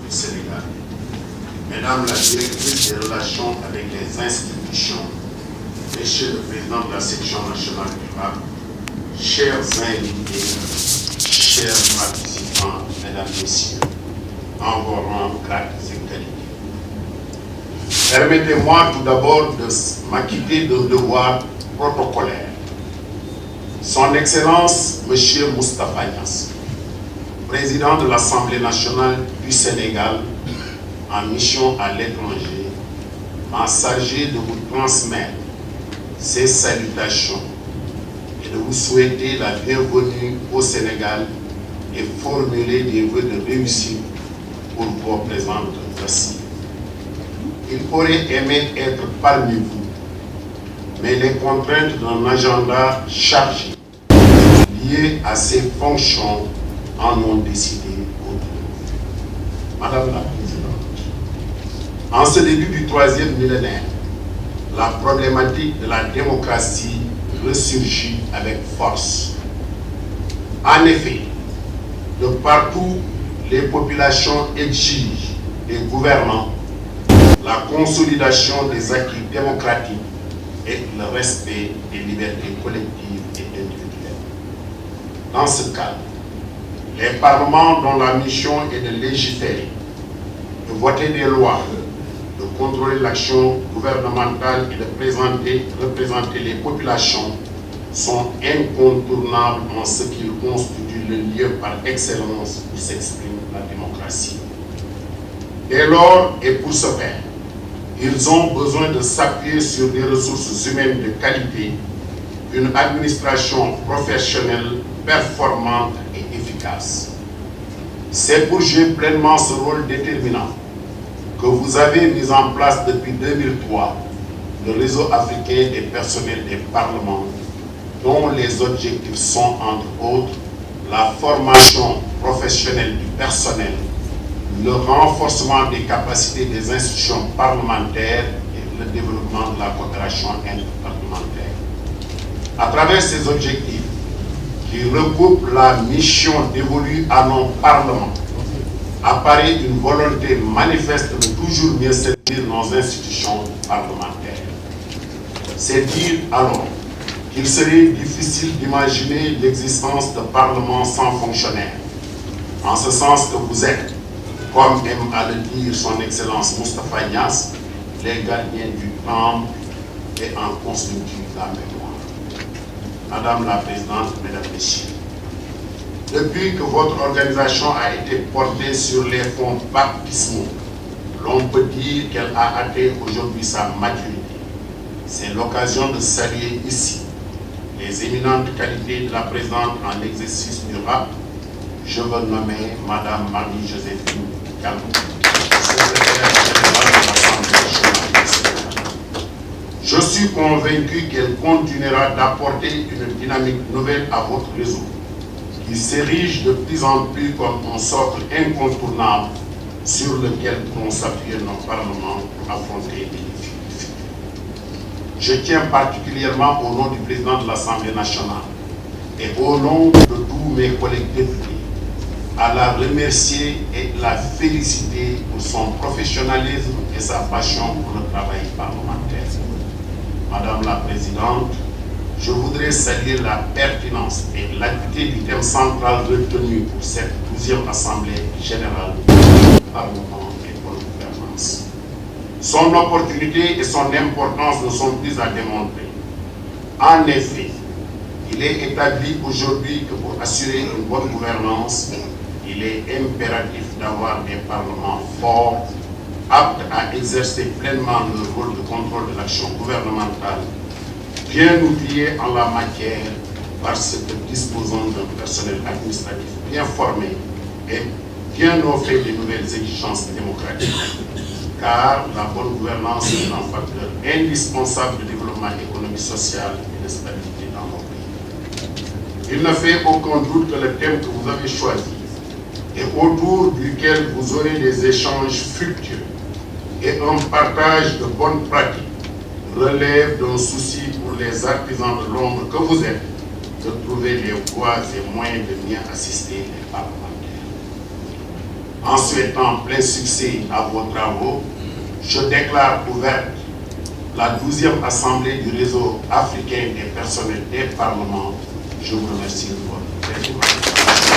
du Sénégal, Mesdames la directrice des relations avec les institutions, Monsieur le Président de la section nationale du RAP, chers invités, chers participants, Mesdames, Messieurs, en vos rangs, grades et qualités. Permettez-moi tout d'abord de m'acquitter d'un devoir protocolaire. Son Excellence, M. Moustapha Niasse, Président de l'Assemblée nationale du Sénégal, en mission à l'étranger, m'a chargé de vous transmettre ses salutations et de vous souhaiter la bienvenue au Sénégal et formuler des vœux de réussite pour vos présentes assises. Il aurait aimé être parmi vous, mais les contraintes d'un agenda chargé liées à ses fonctions en ont décidé autrement. Madame la Présidente, en ce début du 3e millénaire, la problématique de la démocratie ressurgit avec force. En effet, de partout, les populations exigent des gouvernants la consolidation des acquis démocratiques et le respect des libertés collectives et individuelles. Dans ce cadre, les parlements dont la mission est de légiférer, de voter des lois, de contrôler l'action gouvernementale et de représenter les populations sont incontournables en ce qu'ils constituent le lieu par excellence où s'exprime la démocratie. Dès lors, et pour ce faire, ils ont besoin de s'appuyer sur des ressources humaines de qualité, une administration professionnelle, performante et efficace. C'est pour jouer pleinement ce rôle déterminant que vous avez mis en place depuis 2003 le réseau africain des personnels des parlements, dont les objectifs sont, entre autres, la formation professionnelle du personnel, le renforcement des capacités des institutions parlementaires et le développement de la coopération interparlementaire. À travers ces objectifs, qui recoupent la mission dévolue à nos parlements, apparaît une volonté manifeste de toujours mieux servir nos institutions parlementaires. C'est dire alors qu'il serait difficile d'imaginer l'existence de parlements sans fonctionnaires, en ce sens que vous êtes, comme aime à le dire son Excellence Moustapha Niasse, les gardiens du temple et en constituent la mémoire. Madame la Présidente, Mesdames, Messieurs, depuis que votre organisation a été portée sur les fonds baptismaux, l'on peut dire qu'elle a atteint aujourd'hui sa maturité. C'est l'occasion de saluer ici les éminentes qualités de la Présidente en exercice du RAP. Je veux nommer Madame Marie-Joséphine Gallo, secrétaire générale de l'Assemblée nationale. Je suis convaincu qu'elle continuera d'apporter une dynamique nouvelle à votre réseau, qui s'érige de plus en plus comme un socle incontournable sur lequel pourront s'appuyer nos parlements pour affronter les défis du futur. Je tiens particulièrement au nom du président de l'Assemblée nationale et au nom de tous mes collègues députés à la remercier et la féliciter pour son professionnalisme et sa passion pour le travail parlementaire. Madame la Présidente, je voudrais saluer la pertinence et l'acuité du thème central retenu pour cette 12e Assemblée générale du Parlement et bonne gouvernance. Son opportunité et son importance ne sont plus à démontrer. En effet, il est établi aujourd'hui que pour assurer une bonne gouvernance, il est impératif d'avoir des parlements forts, aptes à exercer pleinement leur rôle de contrôle de l'action gouvernementale, bien outillés en la matière parce que disposant d'un personnel administratif bien formé et bien au fait des nouvelles exigences démocratiques, car la bonne gouvernance est un facteur indispensable de développement économique, social et de stabilité dans nos pays. Il ne fait aucun doute que le thème que vous avez choisi et autour duquel vous aurez des échanges fructueux et un partage de bonnes pratiques relève d'un souci pour les artisans de l'ombre que vous êtes de trouver les voies et moyens de bien assister les parlementaires. En souhaitant plein succès à vos travaux, je déclare ouverte la 12e Assemblée du réseau africain des personnels des parlements. Je vous remercie de votre attention.